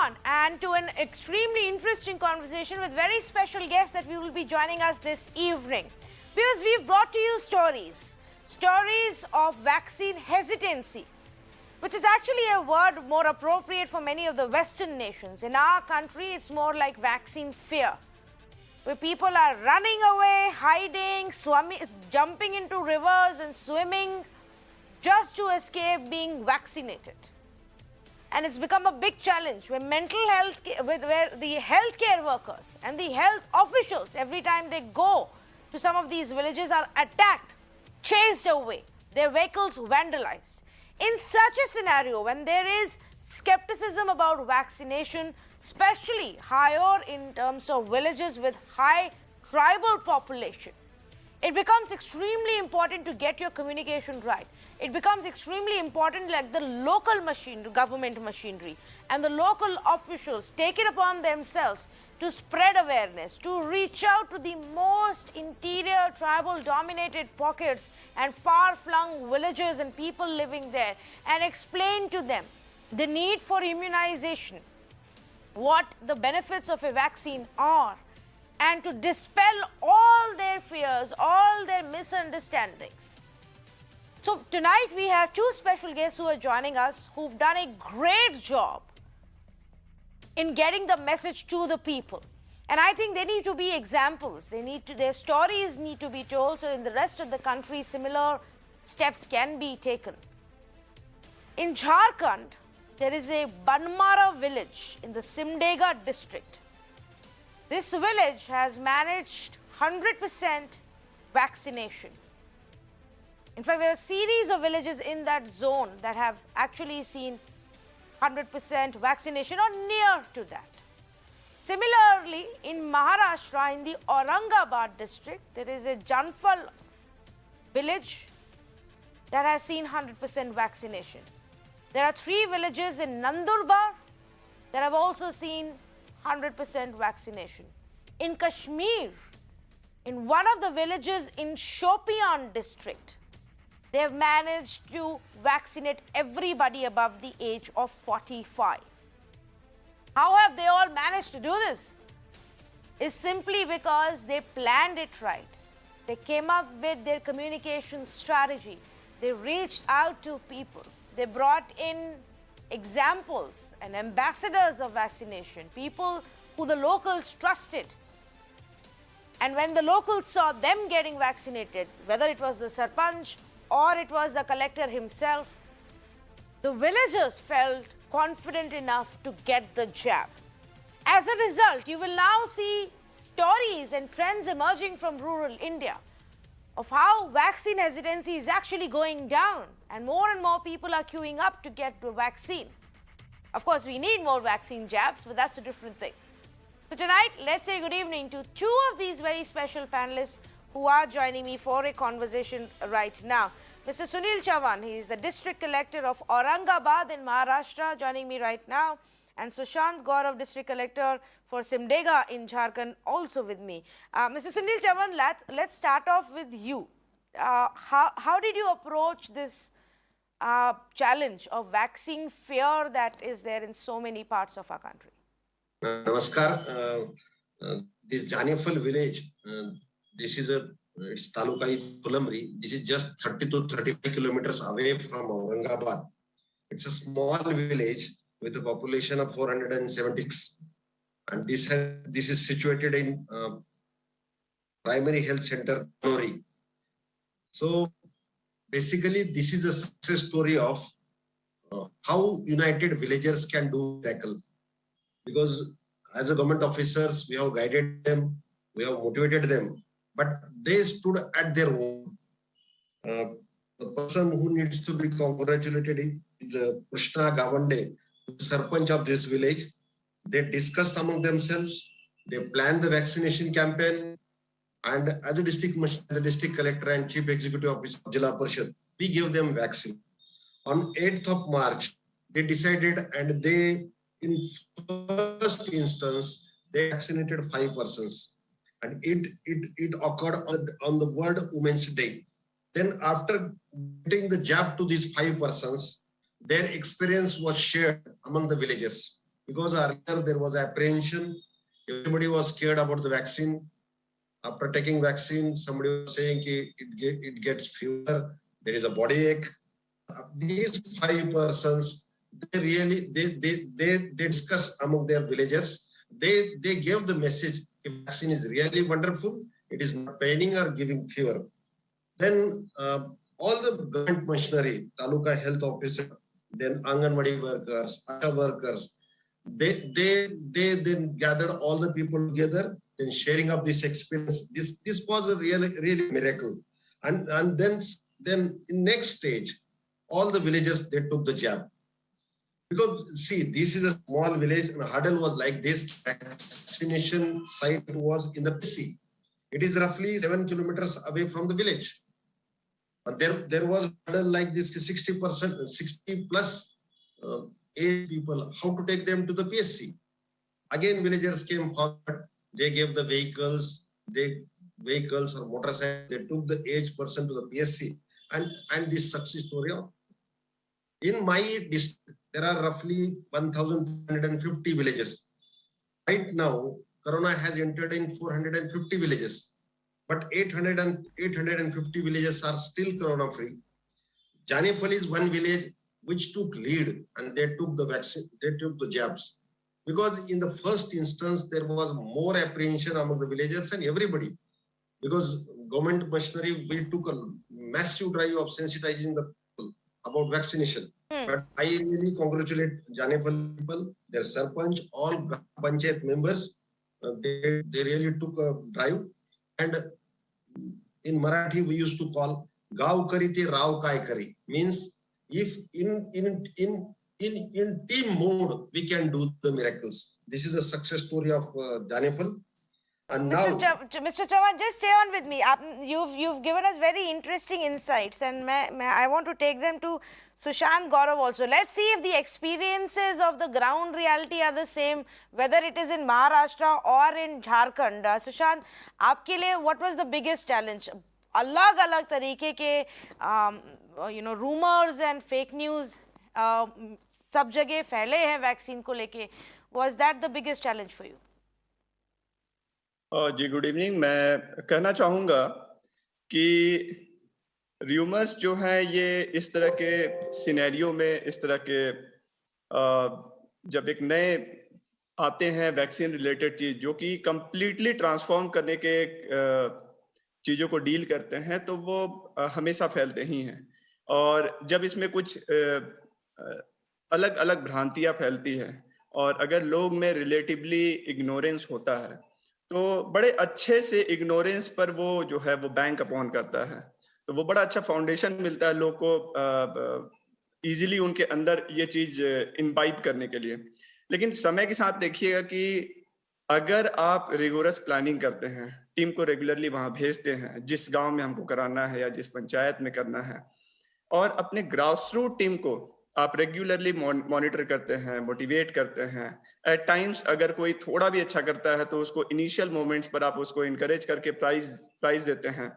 on and to an extremely interesting conversation with very special guests that we will be joining us this evening. Because we've brought to you stories of vaccine hesitancy, which is actually a word more appropriate for many of the Western nations. In our country, it's more like vaccine fear, where people are running away, hiding, swimming, jumping into rivers and swimming just to escape being vaccinated. And it's become a big challenge where where the healthcare workers and the health officials, every time they go to some of these villages, are attacked, chased away, their vehicles vandalized. In such a scenario, when there is skepticism about vaccination, especially higher in terms of villages with high tribal population, it becomes extremely important to get your communication right. It becomes extremely important, like the local government machinery and the local officials take it upon themselves to spread awareness, to reach out to the most interior tribal dominated pockets and far-flung villages and people living there, and explain to them the need for immunization, what the benefits of a vaccine are, and to dispel all their fears, all their misunderstandings. So tonight we have two special guests who are joining us, who've done a great job in getting the message to the people. And I think they need to be examples. Their stories need to be told, so in the rest of the country similar steps can be taken. In Jharkhand, there is a Banmara village in the Simdega district. This village has managed 100% vaccination. In fact, there are a series of villages in that zone that have actually seen 100% vaccination or near to that. Similarly, in Maharashtra, in the Aurangabad district, there is a Janfal village that has seen 100% vaccination. There are 3 villages in Nandurbar that have also seen 100% vaccination. In Kashmir, in one of the villages in Shopian district, they have managed to vaccinate everybody above the age of 45. How have they all managed to do this? It's simply because they planned it right. They came up with their communication strategy. They reached out to people. They brought in examples and ambassadors of vaccination, people who the locals trusted. And when the locals saw them getting vaccinated, whether it was the Sarpanch or it was the collector himself, the villagers felt confident enough to get the jab. As a result, you will now see stories and trends emerging from rural India of how vaccine hesitancy is actually going down, and more people are queuing up to get the vaccine. Of course, we need more vaccine jabs, but that's a different thing. So tonight, let's say good evening to 2 of these very special panelists who are joining me for a conversation right now. Mr. Sunil Chauhan, he is the district collector of Aurangabad in Maharashtra, joining me right now. And Sushant Gaurav, district collector for Simdega in Jharkhand, also with me. Mr. Sunil Chauhan, let's start off with you. How did you approach this challenge of vaccine fear that is there in so many parts of our country? Namaskar. This Janefal village, this is it's Taluka Pulamri. This is just 30 to 35 kilometers away from Aurangabad. It's a small village with a population of 476, and this is situated in primary health center Nori. So basically, this is a success story of how united villagers can do tackle. Because as a government officers, we have guided them, we have motivated them, but they stood at their own. The person who needs to be congratulated is Krishna Gavande, Sarpanch of this village. They discussed among themselves, they planned the vaccination campaign, and as a district collector and chief executive officer of Jilla Parishad, we gave them vaccine. On 8th of March, they decided, and they, in first instance, they vaccinated 5 persons. And it occurred on the World Women's Day. Then after getting the jab to these 5 persons, their experience was shared among the villagers. because earlier there was apprehension. Everybody was scared about the vaccine. After taking vaccine, somebody was saying it gets fever, there is a body ache. These 5 persons, they discuss among their villagers. They gave the message: vaccine is really wonderful. It is not paining or giving fever. Then all the government machinery, taluka health officer, then Anganwadi workers, ASHA workers, they then gathered all the people together, then sharing up this experience. This was a really miracle. And then in next stage, all the villagers, they took the jab. Because see, this is a small village, and hurdle was like this. Vaccination site was in the sea. It is roughly 7 kilometers away from the village. And there was hurdle like this, 60%, 60 plus age people, how to take them to the PSC. Again, villagers came forward. They gave the vehicles or motorcycles. They took the aged person to the PSC, and this success story. In my district, there are roughly 1,250 villages. Right now, Corona has entered in 450 villages, but 850 villages are still Corona free. Janefal is one village which took lead, and they took the vaccine, they took the jabs. Because in the first instance, there was more apprehension among the villagers and everybody. Because government machinery, we took a massive drive of sensitizing the people about vaccination. But I really congratulate Janefal people, their sarpanch, all Gram Panchayat members. They really took a drive. And in Marathi, we used to call Gav kari te Rao kai kari. Means if in team mode, we can do the miracles. This is a success story of Janefal. And now, Mr. Chauhan, just stay on with me. You've given us very interesting insights, and I want to take them to Sushant Gaurav also. Let's see if the experiences of the ground reality are the same, whether it is in Maharashtra or in Jharkhand. Sushant, आपके लिए what was the biggest challenge? अलग-अलग तरीके के rumors and fake news सब जगह फैले हैं vaccine को लेके. Was that the biggest challenge for you? जी गुड इवनिंग. मैं कहना चाहूँगा कि र्यूमर्स जो हैं ये इस तरह के सिनेरियो में, इस तरह के जब एक नए आते हैं वैक्सीन रिलेटेड चीज़ जो कि कम्प्लीटली ट्रांसफॉर्म करने के चीज़ों को डील करते हैं, तो वो हमेशा फैलते ही हैं. और जब इसमें कुछ अलग अलग भ्रांतियाँ फैलती हैं और अगर लोग में रिलेटिवली इग्नोरेंस होता है, तो बड़े अच्छे से इग्नोरेंस पर वो जो है वो बैंक अपॉन करता है. तो वो बड़ा अच्छा फाउंडेशन मिलता है लोग को इजीली उनके अंदर ये चीज इनबाइब करने के लिए. लेकिन समय के साथ देखिएगा कि अगर आप रिगोरस प्लानिंग करते हैं, टीम को रेगुलरली वहां भेजते हैं जिस गांव में हमको कराना है या जिस पंचायत में करना है, और अपने ग्रास रूट टीम को आप रेगुलरली मॉनिटर करते हैं, मोटिवेट करते हैं. एट टाइम्स अगर कोई थोड़ा भी अच्छा करता है तो उसको इनिशियल मोमेंट्स पर आप उसको इनकरेज करके प्राइज देते हैं.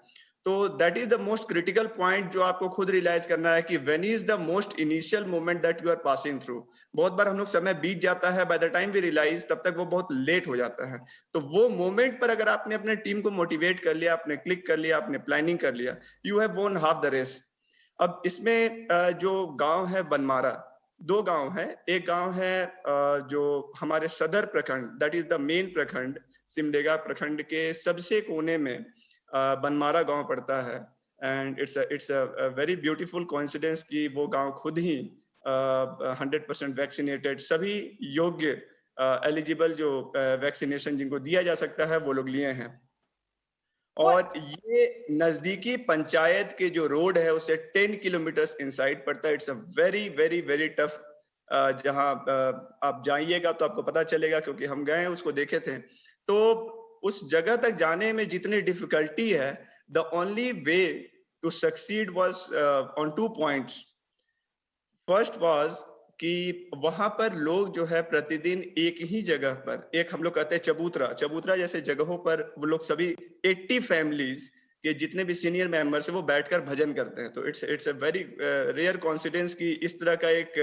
तो that is the most critical point जो आपको खुद रियलाइज करना है कि when is the most initial moment that you are passing through. बहुत बार हम लोग समय बीत जाता है, by the time we realize तब तक वो बहुत लेट हो जाता है. तो वो मोमेंट पर अगर आपने अपने टीम को मोटिवेट कर लिया, आपने क्लिक कर लिया, आपने प्लानिंग कर लिया, यू हैव वोन हाफ द रेस. अब इसमें जो गांव है बनमारा, 2 गांव है. एक गांव है जो हमारे सदर प्रखंड, दैट इज द मेन प्रखंड, सिमडेगा प्रखंड के सबसे कोने में बनमारा गांव पड़ता है. And it's a very beautiful coincidence कि वो गांव खुद ही 100% वैक्सीनेटेड, सभी योग्य एलिजिबल जो वैक्सीनेशन जिनको दिया जा सकता है वो लोग लिए हैं. और ये नजदीकी पंचायत के जो रोड है उससे 10 किलोमीटर इनसाइड पड़ता है. It's a very very very tough. जहां आप जाइएगा तो आपको पता चलेगा, क्योंकि हम गए उसको देखे थे. तो उस जगह तक जाने में जितनी डिफिकल्टी है, the only way to succeed was on 2 points. First was कि वहां पर लोग जो है प्रतिदिन एक ही जगह पर, एक हम लोग कहते हैं चबूतरा जैसे जगहों पर वो लोग सभी 80 फैमिलीज के जितने भी सीनियर मेंबर्स हैं वो बैठकर भजन करते हैं. तो it's a very rare coincidence कि इस तरह का एक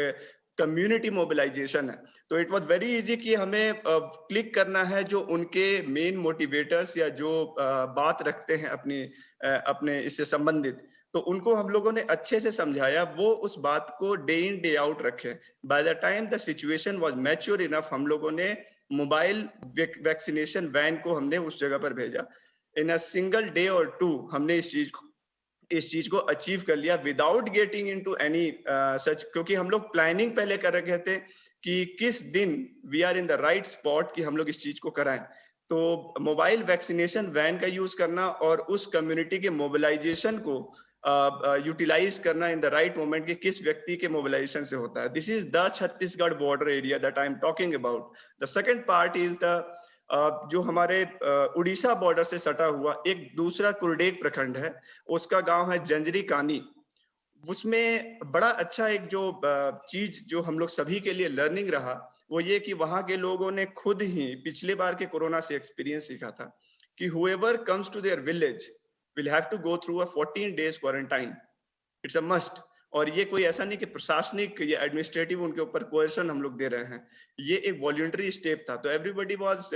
कम्युनिटी मोबिलाइजेशन है। तो इट वाज वेरी इजी कि हमें क्लिक करना है जो उनके मेन मोटिवेटर्स या जो बात रखते हैं अपने इससे संबंधित, तो उनको हम लोगों ने अच्छे से समझाया, वो उस बात को डे इन डे आउट रखे। Bye the time the situation was mature enough, हम लोगों ने मोबाइल वैक्सीनेशन वैन को हमने उस जगह पर भेजा। इन अ सिंगल डे और टू हमने इस चीज को अचीव कर लिया without getting into any such, क्योंकि हम लोग प्लानिंग पहले कर रखे थे कि किस दिन we are in the right spot कि हम लोग इस चीज को कराएं। तो मोबाइल वैक्सीनेशन वैन का यूज करना और उस कम्युनिटी के मोबिलाइजेशन को यूटिलाइज करना इन द राइट मोमेंट कि किस व्यक्ति के मोबिलाइजेशन से होता है। This is the Chhattisgarh border area that I am talking about. The second part is the जो हमारे उड़ीसा बॉर्डर से सटा हुआ एक दूसरा कुरडेग प्रखंड है, उसका गांव है जंजरी कानी। उसमें बड़ा अच्छा एक जो चीज जो हम लोग सभी के लिए लर्निंग रहा वो ये कि वहां के लोगों ने खुद ही पिछले बार के कोरोना से एक्सपीरियंस सीखा था कि whoever comes to their village will have to go through a 14 days quarantine. It's a must. और ये कोई ऐसा नहीं कि प्रशासनिक या एडमिनिस्ट्रेटिव उनके ऊपर कोएर्शन हम लोग दे रहे हैं, ये एक वॉलंटरी स्टेप था। तो एवरीबॉडी वाज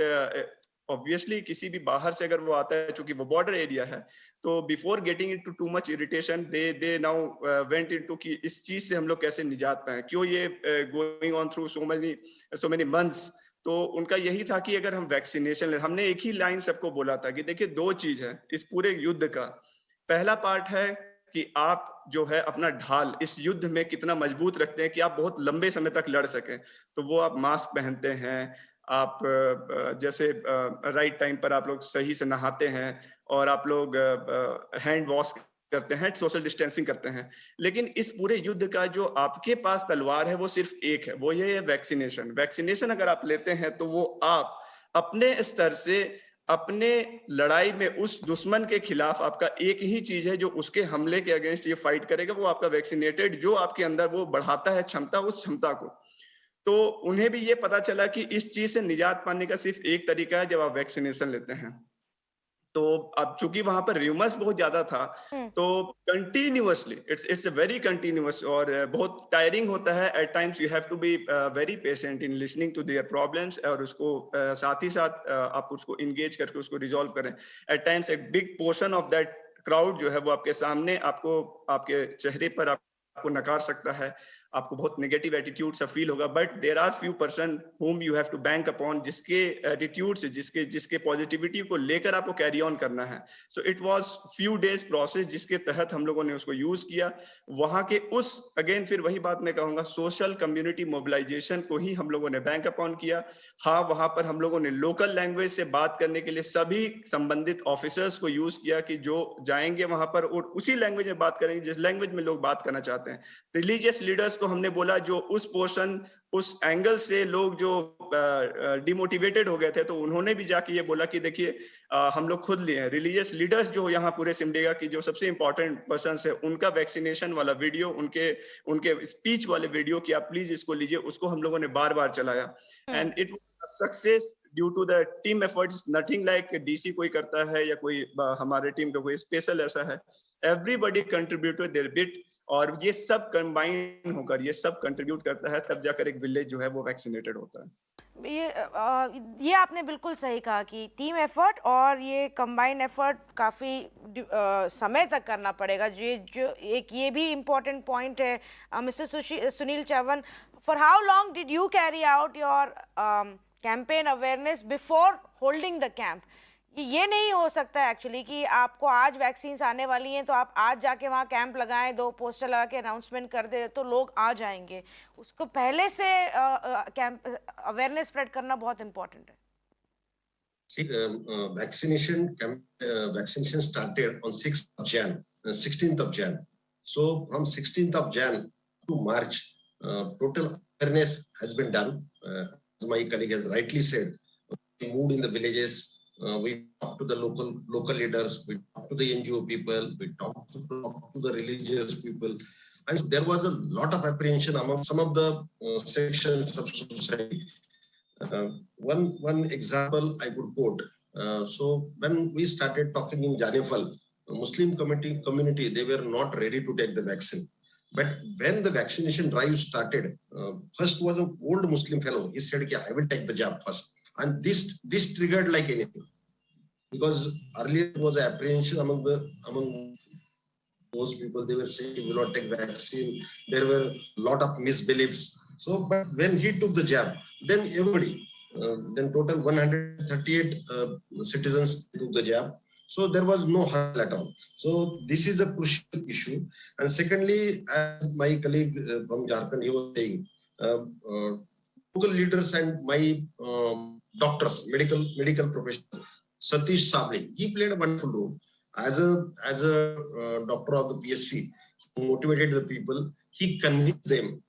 ऑब्वियसली किसी भी बाहर से अगर वो आता है, चूंकि वो बॉर्डर एरिया है, तो before getting into too much irritation they now went into कि इस चीज से हम लोग कैसे निजात पाएं, क्यों ये going on through so many months. तो उनका यही था कि अगर हम वैक्सीनेशन ले, हमने एक ही लाइन सबको बोला था कि देखिए दो चीज है इस पूरे युद्ध का। पहला पार्ट है कि आप जो है अपना ढाल इस युद्ध में कितना मजबूत रखते हैं कि आप बहुत लंबे समय तक लड़ सकें। तो वो आप मास्क पहनते हैं, आप जैसे राइट टाइम पर आप लोग सही से नहाते हैं, और आप लोग हैंड वॉश करते हैं, सोशल डिस्टेंसिंग करते हैं। लेकिन इस पूरे युद्ध का जो आपके पास तलवार है वो सिर्फ एक है, वो ये है वैक्सीनेशन। वैक्सीनेशन अगर आप लेते हैं तो वो आप अपने स्तर से अपने लड़ाई में उस दुश्मन के खिलाफ आपका एक ही चीज है जो उसके हमले के अगेंस्ट ये फाइट करेगा, वो आपका वैक्सीनेटेड जो आपके अंदर वो बढ़ाता है क्षमता, उस क्षमता को। तो उन्हें भी ये पता चला कि इस चीज से निजात पाने का सिर्फ एक तरीका है जब आप वैक्सीनेशन लेते हैं। तो अब चूंकि वहां पर र्यूमर्स बहुत ज्यादा था, तो continuously it's a very continuous और बहुत टायरिंग होता है। At times you have to be very patient in listening to their problems, और उसको साथ ही साथ आप उसको इंगेज करके उसको रिजॉल्व करें। एट टाइम्स एक big portion of that crowd जो है वो आपके सामने, आपको आपके चेहरे पर आपको नकार सकता है, आपको बहुत नेगेटिव एटीट्यूड सा फील होगा, but there are few person whom you have to bank upon, जिसके एटीट्यूड से, जिसके पॉजिटिविटी को लेकर आपको कैरी ऑन करना है। So it was few days process जिसके तहत हम लोगों ने उसको यूज किया। वहां के उस अगेन फिर वही बात मैं कहूंगा, सोशल कम्युनिटी मोबिलाइजेशन को ही हम लोगों ने बैंक अपॉन किया। हाँ, वहां पर हम लोगों ने लोकल लैंग्वेज से बात करने के लिए सभी संबंधित ऑफिसर्स को यूज किया कि जो जाएंगे वहां पर और उसी लैंग्वेज में बात करेंगे जिस लैंग्वेज में लोग बात करना चाहते हैं। रिलीजियस लीडर्स को हमने बोला जो उस पोर्शन, उस एंगल से लोग जो डिमोटिवेटेड हो गए थे, तो उन्होंने भी जाके ये बोला कि देखिए हम लोग खुद लिए हैं। रिलीजियस लीडर्स जो यहाँ पूरे सिमडेगा की जो सबसे इंपॉर्टेंट पर्सन है, उनका वैक्सीनेशन वाला वीडियो, उनके स्पीच वाले वीडियो कि आप प्लीज इसको लीजिए, उसको हम लोगों ने बार बार चलाया। And it was success due to the team efforts. Nothing like DC कोई करता है या कोई हमारे टीम का कोई स्पेशल ऐसा है, एवरीबॉडी कंट्रीब्यूटेड देयर बिट, और ये सब कंबाइन होकर ये सब कंट्रीब्यूट करता है, तब जाकर एक विलेज जो है वो वैक्सीनेटेड होता है। ये आपने बिल्कुल सही कहा कि टीम एफर्ट और ये कंबाइंड एफर्ट काफ़ी समय तक करना पड़ेगा। जो एक ये भी इम्पोर्टेंट पॉइंट है। Mister Sunil Chauhan, for how long did you carry out your campaign awareness before holding the camp? ये नहीं हो सकता है एक्चुअली कि आपको आज वैक्सीन आने वाली हैं तो आप आज जाके वहाँ कैंप लगाएं, 2 पोस्टर लगा के अनाउंसमेंट कर दे तो लोग आ जाएंगे। उसको पहले से कैंप अवेयरनेस स्प्रेड करना बहुत इम्पोर्टेंट है। Vaccination started on 16th of Jan. So from 16th of Jan to March, total awareness has been done. As my colleague has rightly said, we moved in the villages. We talked to the local leaders, we talked to the NGO people, we talked to the religious people, and there was a lot of apprehension among some of the sections of society. One example I could quote. So when we started talking in Janefal, the Muslim community, they were not ready to take the vaccine. But when the vaccination drive started, first was an old Muslim fellow. He said, "I will take the jab first," and this triggered like anything, because earlier there was apprehension among those people. They were saying, "We will not take vaccine." There were a lot of misbeliefs. So, but when he took the jab, then everybody, then total 138 citizens took the jab. So there was no hurdle at all. So this is a crucial issue. And secondly, as my colleague from Jharkhand, he was saying, local leaders and my doctors, medical professionals, Satish Sable, he played a wonderful role as a doctor of the PSC. He motivated the people. He convinced them,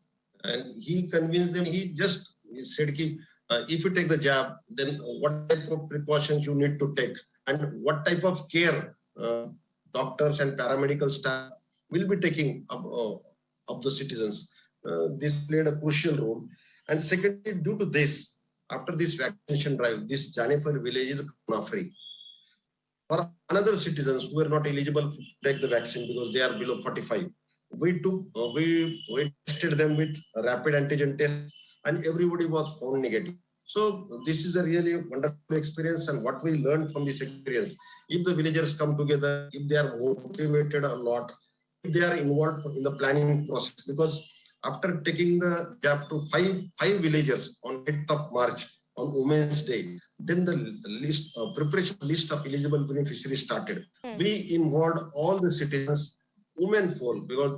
He just said, if you take the jab, then what type of precautions you need to take, and what type of care doctors and paramedical staff will be taking of the citizens. This played a crucial role. And secondly, due to this, after this vaccination drive, this Janefar village is corona-free. For another citizens who are not eligible to take the vaccine because they are below 45, we tested them with a rapid antigen test, and everybody was found negative. So this is a really wonderful experience, and what we learned from this experience, if the villagers come together, if they are motivated a lot, if they are involved in the planning process, because after taking the jab to five villagers on 8th of March on Women's Day, then the preparation list of eligible beneficiaries started. We involved all the citizens, women folk, because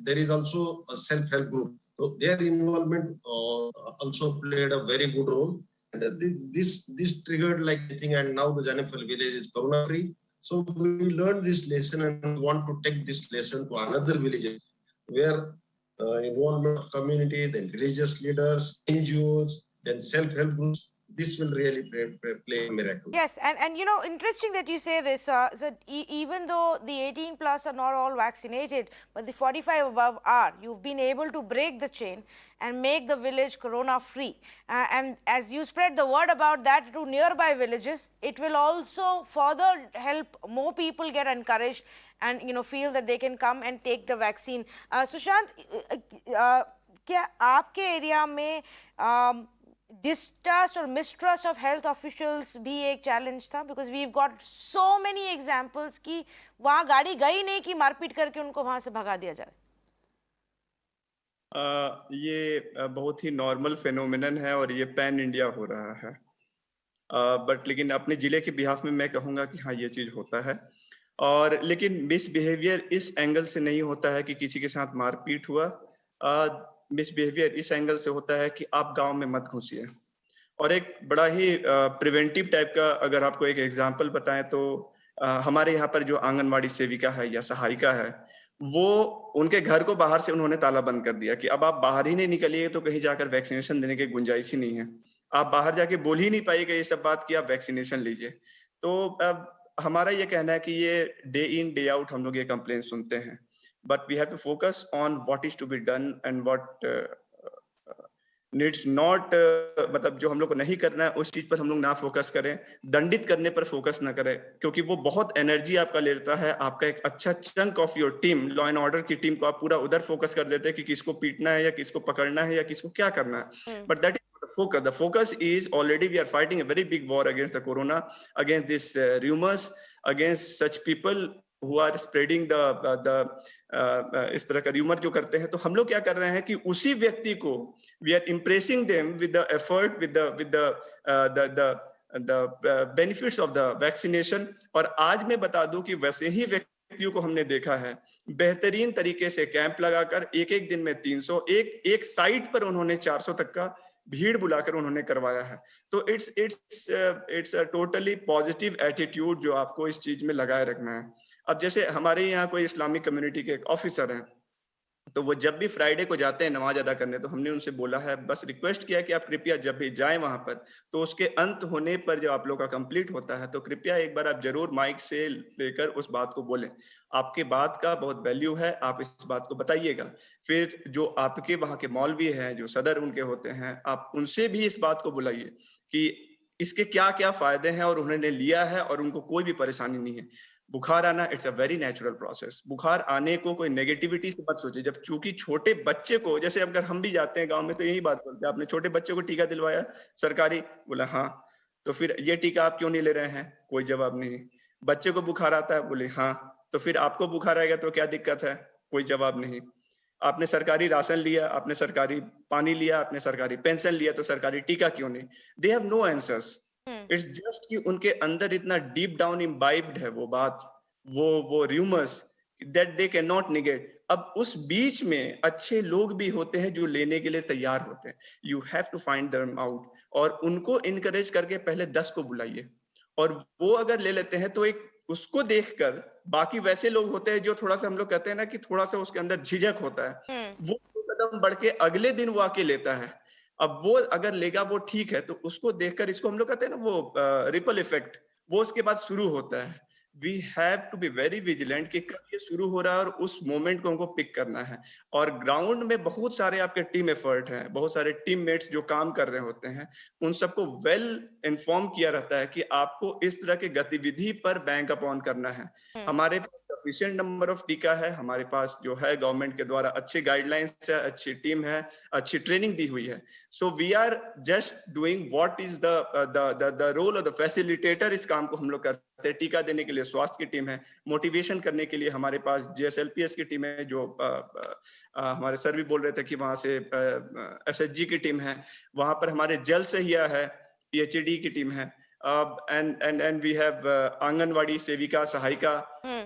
there is also a self-help group. So their involvement also played a very good role. And this triggered like anything, and now the Janefar village is corona-free. So we learned this lesson and want to take this lesson to another villages where involvement of community, then religious leaders, NGOs, then self-help groups, this will really play a miracle. Yes, and you know, interesting that you say this. So even though the 18 plus are not all vaccinated, but the 45 above are, you've been able to break the chain and make the village corona free. And as you spread the word about that to nearby villages, it will also further help more people get encouraged and, you know, feel that they can come and take the vaccine. Sushant, क्या आपके area में distrust or mistrust of health officials भी एक challenge था? Because we've got so many examples कि वहाँ गाड़ी गई नहीं कि मारपीट करके उनको वहाँ से भगा दिया जाए. ये बहुत ही नॉर्मल फेनोमेनन है और ये पैन इंडिया हो रहा है. बट लेकिन अपने जिले के बिहाफ में मैं कहूँगा कि हाँ, ये चीज़ होता है. और लेकिन मिसबिहेवियर इस एंगल से नहीं होता है कि किसी के साथ मारपीट हुआ. मिसबिहेवियर इस एंगल से होता है कि आप गांव में मत घुसिए. और एक बड़ा ही प्रिवेंटिव टाइप का अगर आपको एक एग्जांपल बताएं तो हमारे यहाँ पर जो आंगनवाड़ी सेविका है या सहायिका है, वो उनके घर को बाहर से उन्होंने ताला बंद कर दिया कि अब आप बाहर ही नहीं निकलिए तो कहीं जाकर वैक्सीनेशन देने की गुंजाइश ही नहीं है. आप बाहर जाके बोल ही नहीं पाइएगा ये सब बात कि आप वैक्सीनेशन लीजिए. तो अब हमारा ये कहना है कि ये डे इन डे आउट हम लोग ये कंप्लेन सुनते हैं. But we have to focus on what is to be done and what needs not, मतलब जो हम लोग को नहीं करना है उस चीज पर हम लोग ना फोकस करें, दंडित करने पर फोकस ना करें, क्योंकि वो बहुत एनर्जी आपका लेता है. आपका एक अच्छा chunk of your team, law and order की टीम को आप पूरा उधर फोकस कर देते हैं कि किसको पीटना है या किसको पकड़ना है या किसको क्या करना है. But that is the focus. The focus is already we are fighting a very big war against the corona, against this rumours, against such people who are spreading इस तरह का र्यूमर जो करते हैं. तो हम लोग क्या कर रहे हैं कि उसी व्यक्ति को we are impressing them with the effort, with the benefits of the vaccination. और आज मैं बता दूं कि वैसे ही व्यक्तियों को हमने देखा है बेहतरीन तरीके से कैंप लगाकर एक दिन में 300, एक साइट पर उन्होंने 400 तक का भीड़ बुलाकर उन्होंने करवाया है. तो it's a totally positive attitude जो आपको इस चीज में लगाए रखना है. अब जैसे हमारे यहाँ कोई इस्लामिक कम्युनिटी के एक ऑफिसर हैं, तो वो जब भी फ्राइडे को जाते हैं नमाज अदा करने, तो हमने उनसे बोला है, बस रिक्वेस्ट किया कि आप कृपया जब भी जाएं वहां पर, तो उसके अंत होने पर जब आप लोग का कंप्लीट होता है तो कृपया एक बार आप जरूर माइक से लेकर उस बात को बोलें. आपके बात का बहुत वैल्यू है, आप इस बात को बताइएगा. फिर जो आपके वहां के मौलवी हैं, जो सदर उनके होते हैं, आप उनसे भी इस बात को बुलाइए कि इसके क्या क्या फायदे हैं और उन्होंने लिया है और उनको कोई भी परेशानी नहीं है. बुखार आना it's a very natural process. बुखार आने को कोई नेगेटिविटी से मत सोचिए। जब चूंकि छोटे बच्चे को, जैसे अगर हम भी जाते हैं गांव में तो यही बात बोलते हैं, आपने छोटे बच्चे को टीका दिलवाया सरकारी? बोला हाँ। तो फिर ये टीका आप क्यों नहीं ले रहे हैं? कोई जवाब नहीं। बच्चे को बुखार आता है? बोले हाँ। तो फिर आपको बुखार आएगा तो क्या दिक्कत है? कोई जवाब नहीं। आपने सरकारी राशन लिया, आपने सरकारी पानी लिया, आपने सरकारी पेंशन लिया, तो सरकारी टीका क्यों नहीं? They have no answers. It's just कि उनके अंदर इतना डीप डाउन इम्बाइब्ड है वो बात, वो rumours that they can not negate. अब उस बीच में अच्छे लोग भी होते हैं जो लेने के लिए तैयार होते हैं। You have to find them out और उनको इनकरेज करके पहले 10 को बुलाइए, और वो अगर ले लेते हैं तो एक उसको देखकर बाकी वैसे लोग होते हैं जो थोड़ा सा, हम लोग कहते हैं ना कि थोड़ा सा उसके अंदर झिझक होता है, वो कदम बढ़ के अगले दिन वो आके लेता है। अब वो अगर लेगा वो ठीक है, तो उसको देखकर, इसको हम लोग कहते हैं ना वो रिपल इफेक्ट, वो उसके बाद शुरू होता है। We have to be very vigilant कि कब ये शुरू हो रहा है और उस मोमेंट को हमको पिक करना है। और ग्राउंड में बहुत सारे आपके टीम एफर्ट हैं, बहुत सारे टीममेट्स जो काम कर रहे होते हैं, उन सबको वेल इन्फॉर्म किया रहता है कि आपको इस तरह की गतिविधि पर बैंक अपॉन करना है। हमारे पास सफिशिएंट नंबर ऑफ टीका है, हमारे पास जो है गवर्नमेंट के द्वारा अच्छी गाइडलाइंस है, अच्छी टीम है, अच्छी ट्रेनिंग दी हुई है। So we are just doing what is the role of the facilitator. इस काम को हम लोग करते हैं। टीका देने के लिए स्वास्थ्य की टीम है, मोटिवेशन करने के लिए हमारे पास JSLPS की टीम है, जो हमारे सर भी बोल रहे थे कि वहां से SHG की टीम है, वहां पर हमारे जल सहिया है, PHED की टीम है, एंड वी हैव आंगनवाड़ी सेविका सहायिका।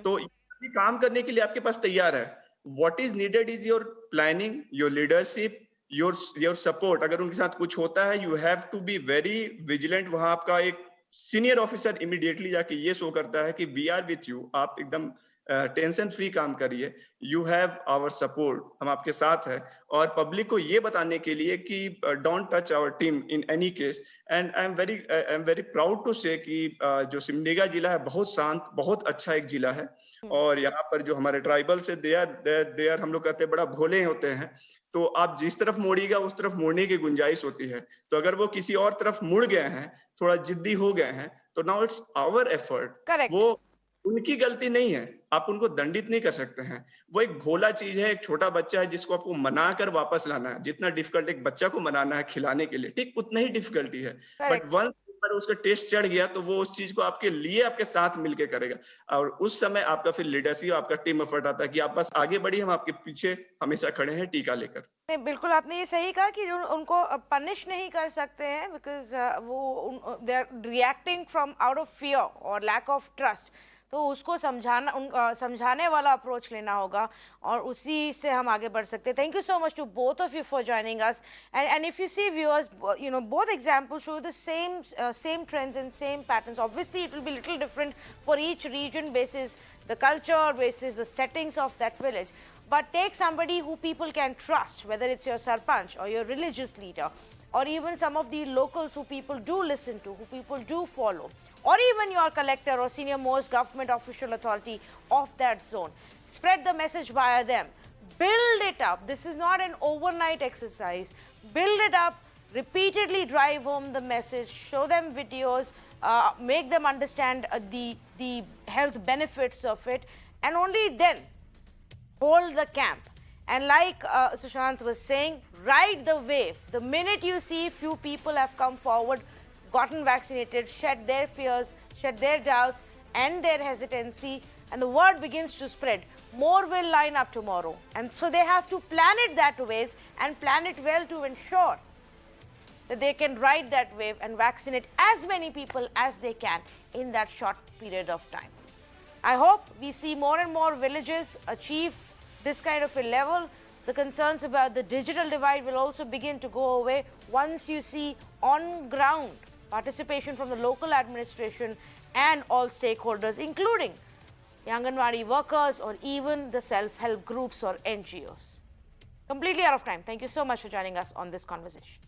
तो ये काम करने के लिए आपके पास तैयार है। What is needed is your planning, your leadership, your support. अगर उनके साथ कुछ होता है, you have to be very vigilant. वहां आपका एक सीनियर ऑफिसर इमीडिएटली जाके ये शो करता है कि वी आर विथ यू, आप एकदम टेंशन फ्री काम करिए, यू हैव आवर सपोर्ट, हम आपके साथ हैं। और पब्लिक को ये बताने के लिए कि don't touch our team in any case. And I am very proud to say कि जो सिमडेगा जिला है बहुत शांत, बहुत अच्छा एक जिला है। और यहाँ पर जो हमारे ट्राइबल्स है, दे आर हम लोग कहते हैं बड़ा भोले होते हैं। तो आप जिस तरफ मोड़िएगा उस तरफ मुड़ने की गुंजाइश होती है। तो अगर वो किसी और तरफ मुड़ गए हैं, थोड़ा जिद्दी हो गए हैं, तो नाउ इट्स आवर एफर्ट। वो उनकी गलती नहीं है, आप उनको दंडित नहीं कर सकते हैं। वो एक भोला चीज है, एक छोटा बच्चा है जिसको आपको मना कर वापस लाना है। जितना डिफिकल्ट एक बच्चा को मनाना है खिलाने के लिए, ठीक उतना ही डिफिकल्टी है। बट वंस पर उसका टेस्ट चढ़ गया तो वो उस चीज को आपके लिए, आपके साथ मिलके करेगा। और उस समय आपका फिर लीडरशिप, आपका टीम एफर्ट आता है कि आप बस आगे बढ़िए, हम आपके पीछे हमेशा खड़े हैं टीका लेकर। नहीं, बिल्कुल आपने ये सही कहा कि उनको पनिश नहीं कर सकते हैं, बिकॉज वो they are reacting from out of fear और लैक ऑफ ट्रस्ट। तो उसको समझाने वाला अप्रोच लेना होगा और उसी से हम आगे बढ़ सकते हैं। Thank you so much to both of you for joining us. And if you see viewers, you know, both examples show the same trends and same patterns. Obviously it will be little different for each region basis the culture, basis the settings of that village. But take somebody who people can trust, whether it's your sarpanch or your religious leader, or even some of the locals who people do listen to, who people do follow, or even your collector or senior most government official authority of that zone. Spread the message via them. Build it up. This is not an overnight exercise. Build it up. Repeatedly drive home the message. Show them videos. Make them understand the health benefits of it. And only then hold the camp. And like Sushant was saying, ride the wave. The minute you see few people have come forward, gotten vaccinated, shed their fears, shed their doubts and their hesitancy, and the word begins to spread, more will line up tomorrow. And so they have to plan it that way and plan it well to ensure that they can ride that wave and vaccinate as many people as they can in that short period of time. I hope we see more and more villages achieve this kind of a level. The concerns about the digital divide will also begin to go away once you see on ground participation from the local administration and all stakeholders, including the Anganwadi workers or even the self-help groups or NGOs. Completely out of time. Thank you so much for joining us on this conversation.